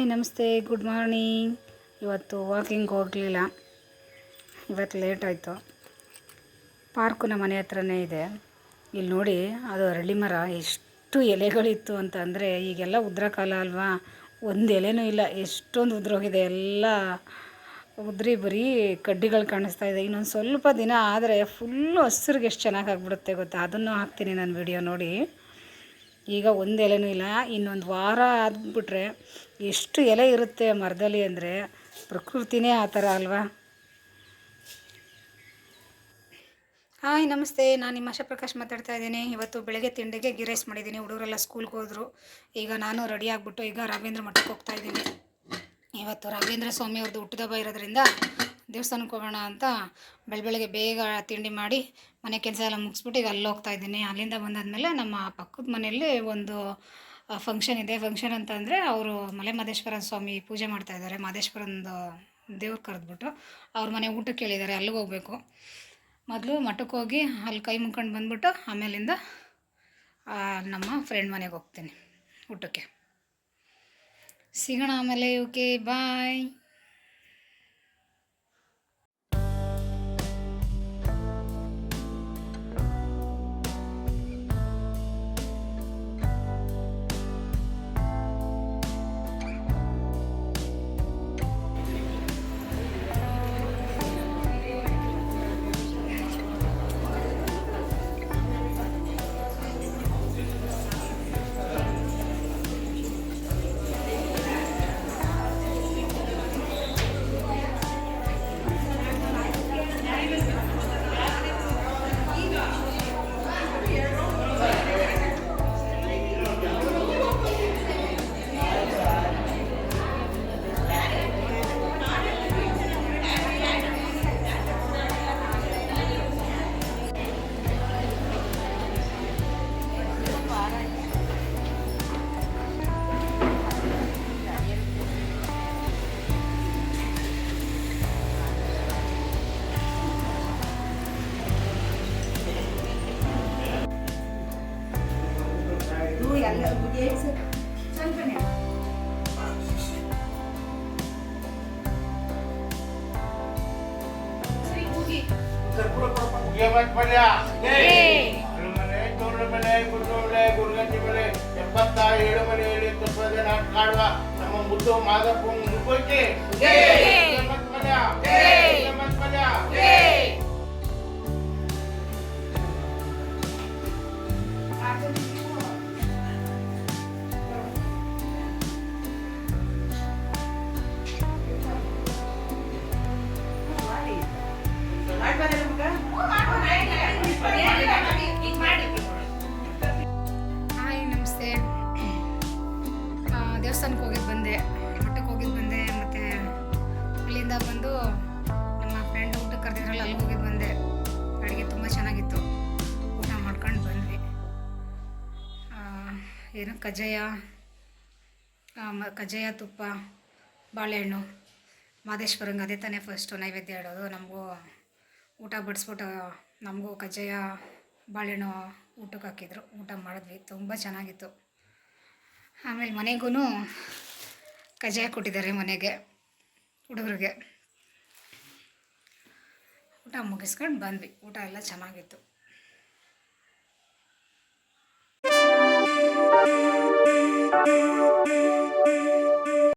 ನಮಸ್ತೆ, good morning. ಇವತ್ತು walking ಹೋಗಲಿಲ್ಲ, ಇವತ್ತು ಲೇಟ್ ಆಯಿತು. ಪಾರ್ಕು ನಮ್ಮ ಮನೆ ಹತ್ರನೇ ಇದೆ. ಇಲ್ಲಿ ನೋಡಿ, ಅದು ಅರಳಿ ಮರ ಎಷ್ಟು ಎಲೆಗಳಿತ್ತು ಅಂತ ಅಂದರೆ, ಈಗೆಲ್ಲ ಉದ್ರ ಕಾಲ ಅಲ್ವಾ, ಒಂದು ಎಲೆನೂ ಇಲ್ಲ, ಎಷ್ಟೊಂದು ಉದ್ರೋಗಿದೆ. ಎಲ್ಲ ಉದ್ರಿ ಬರೀ ಕಡ್ಡಿಗಳು ಕಾಣಿಸ್ತಾ ಇದೆ. ಇನ್ನೊಂದು ಸ್ವಲ್ಪ ದಿನ ಆದರೆ ಫುಲ್ಲು ಹಸಿರಿಗೆ ಎಷ್ಟು ಚೆನ್ನಾಗಿ ಆಗಿಬಿಡುತ್ತೆ ಗೊತ್ತಾ. ಅದನ್ನು ಹಾಕ್ತೀನಿ ನಾನು ವಿಡಿಯೋ ನೋಡಿ. ಈಗ ಒಂದು ಎಲೆನೂ ಇಲ್ಲ, ಇನ್ನೊಂದು ವಾರ ಆಗಿಬಿಟ್ರೆ ಎಷ್ಟು ಎಲೆ ಇರುತ್ತೆ ಮರದಲ್ಲಿ ಅಂದರೆ, ಪ್ರಕೃತಿನೇ ಆ ಥರ ಅಲ್ವಾ. ಹಾಯ್ ನಮಸ್ತೆ, ನಾನು ನಿಮ್ಮ ಆಶಾಪ್ರಕಾಶ್ ಮಾತಾಡ್ತಾ ಇದ್ದೀನಿ. ಇವತ್ತು ಬೆಳಗ್ಗೆ ತಿಂಡಿಗೆ ಗೀ ರೈಸ್ ಮಾಡಿದ್ದೀನಿ. ಹುಡುಗರೆಲ್ಲ ಸ್ಕೂಲ್ಗೆ ಹೋದರು. ಈಗ ನಾನು ರೆಡಿ ಆಗಿಬಿಟ್ಟು ಈಗ ರಾಘವೇಂದ್ರ ಮಠಕ್ಕೆ ಹೋಗ್ತಾ ಇದ್ದೀನಿ. ಇವತ್ತು ರಾಘವೇಂದ್ರ ಸ್ವಾಮಿ ಅವ್ರದ್ದು ಹುಟ್ಟಿದಬ್ಬ ಇರೋದ್ರಿಂದ ದೇವಸ್ಥಾನಕ್ಕೆ ಹೋಗೋಣ ಅಂತ ಬೆಳಗ್ಗೆ ಬೇಗ ತಿಂಡಿ ಮಾಡಿ ಮನೆ ಕೆಲಸ ಎಲ್ಲ ಮುಗಿಸ್ಬಿಟ್ಟು ಈಗ ಅಲ್ಲಿ ಹೋಗ್ತಾ ಇದ್ದೀನಿ. ಅಲ್ಲಿಂದ ಬಂದಾದಮೇಲೆ ನಮ್ಮ ಪಕ್ಕದ ಮನೆಯಲ್ಲಿ ಒಂದು ಫಂಕ್ಷನ್ ಇದೆ. ಫಂಕ್ಷನ್ ಅಂತ ಅಂದರೆ ಅವರು ಮಲೆ ಮಹದೇಶ್ವರ ಸ್ವಾಮಿ ಪೂಜೆ ಮಾಡ್ತಾಯಿದ್ದಾರೆ. ಮಹದೇಶ್ವರಂದು ದೇವ್ರು ಕರೆದ್ಬಿಟ್ಟು ಅವ್ರ ಮನೆ ಊಟಕ್ಕೆ ಕೇಳಿದ್ದಾರೆ, ಅಲ್ಲಿಗೆ ಹೋಗಬೇಕು. ಮೊದಲು ಮಠಕ್ಕೆ ಹೋಗಿ ಅಲ್ಲಿ ಕೈ ಮುಗ್ಕೊಂಡು ಬಂದ್ಬಿಟ್ಟು ಆಮೇಲಿಂದ ನಮ್ಮ ಫ್ರೆಂಡ್ ಮನೆಗೆ ಹೋಗ್ತೀನಿ ಊಟಕ್ಕೆ. ಸಿಗೋಣ ಆಮೇಲೆ. ಓಕೆ, ಬಾಯ್. ಕಾಡುವ ನಮ್ಮ ಮುದ್ದು ಮಾದಪ್ಪ ಮುಖಕ್ಕೆ ಹಾಯ್ ನಮಸ್ತೆ. ದೇವಸ್ಥಾನಕ್ಕೆ ಹೋಗಿದ್ದು ಬಂದೆ, ಮಠಕ್ಕೆ ಹೋಗಿದ್ದು ಬಂದೆ, ಮತ್ತು ಅಲ್ಲಿಂದ ಬಂದು ನಮ್ಮ ಫ್ರೆಂಡ್ ಊಟಕ್ಕೆ ಕರೆದಿದ್ರಲ್ಲ ಅಲ್ಲಿಗೆ ಹೋಗಿದ್ದು ಬಂದೆ. ಅಡುಗೆ ತುಂಬ ಚೆನ್ನಾಗಿತ್ತು, ಊಟ ಮಾಡ್ಕೊಂಡು ಬಂದ್ವಿ. ಏನು ಕಜ್ಜಾಯ ತುಪ್ಪ ಬಾಳೆಹಣ್ಣು ಮಹದೇಶ್ವರಂಗೆ ಅದೇ ತಾನೇ ಫಸ್ಟು ನೈವೇದ್ಯ ಇಡೋದು. ನಮಗೂ ಊಟ ಬಡಿಸ್ಬಿಟ್ಟು ನಮಗೂ ಕಜ್ಜಾಯ ಬಾಳೆಹಣ್ಣು ಊಟಕ್ಕೆ ಹಾಕಿದ್ರು, ಊಟ ಮಾಡಿದ್ವಿ, ತುಂಬ ಚೆನ್ನಾಗಿತ್ತು. ಆಮೇಲೆ ಮನೆಗೂ ಕಜ್ಜಾಯ ಕೊಟ್ಟಿದ್ದಾರೆ ಮನೆಗೆ ಹುಡುಗರಿಗೆ. ಊಟ ಮುಗಿಸ್ಕೊಂಡು ಬಂದ್ವಿ. ಊಟ ಎಲ್ಲ ಚೆನ್ನಾಗಿತ್ತು.